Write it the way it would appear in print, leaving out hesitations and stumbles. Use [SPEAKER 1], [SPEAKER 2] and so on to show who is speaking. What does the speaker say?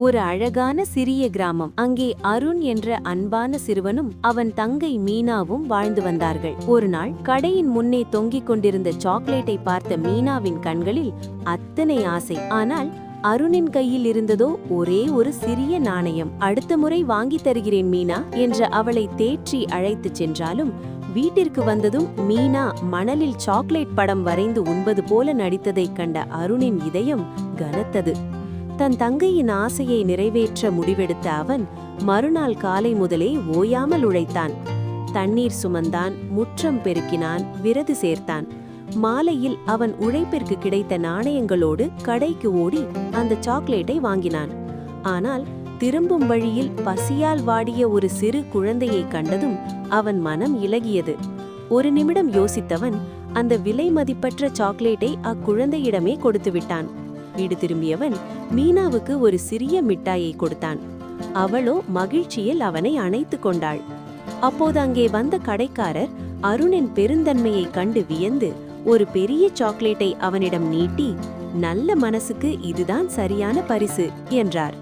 [SPEAKER 1] ஒரு அழகான சிறிய கிராமம். அங்கே அருண் என்ற அன்பான சிறுவனும் அவன் தங்கை மீனாவும் வாழ்ந்து வந்தார்கள். ஒரு நாள் கடையின் முன்னே தொங்கிக் கொண்டிருந்த சாக்லேட்டை பார்த்த மீனாவின் கண்களில் அத்தனை ஆசை. ஆனால் அருணின் கையில் இருந்ததோ ஒரே ஒரு சிறிய நாணயம். அடுத்த முறை வாங்கித் தருகிறேன் மீனா என்று அவளை தேற்றி அழைத்துச் சென்றாலும் வீட்டிற்கு வந்ததும் மீனா மணலில் சாக்லேட் படம் வரைந்து உண்பது போல நடித்ததைக் கண்ட அருணின் இதயம் கனத்தது. தன் தங்கையின் ஆசையை நிறைவேற்ற முடிவெடுத்த அவன் மறுநாள் காலை முதலே ஓயாமல் உழைத்தான். தண்ணீர் சுமந்தான், முற்றம் பெருக்கினான், விறகு சேர்த்தான். மாலையில் அவன் உழைப்பிற்கு கிடைத்த நாணயங்களோடு கடைக்கு ஓடி அந்த சாக்லேட்டை வாங்கினான். ஆனால் திரும்பும் வழியில் பசியால் வாடிய ஒரு சிறு குழந்தையை கண்டதும் அவன் மனம் இளகியது. ஒரு நிமிடம் யோசித்தவன் அந்த விலை மதிப்பற்ற சாக்லேட்டை அக்குழந்தையிடமே கொடுத்து விட்டான். வீடு திரும்பியவன் மீனாவுக்கு ஒரு சிறிய மிட்டாயை கொடுத்தான். அவளோ மகிழ்ச்சியில் அவனை அணைத்து கொண்டாள். அப்போது அங்கே வந்த கடைக்காரர் அருணின் பெருந்தன்மையை கண்டு வியந்து ஒரு பெரிய சாக்லேட்டை அவனிடம் நீட்டி, நல்ல மனசுக்கு இதுதான் சரியான பரிசு என்றார்.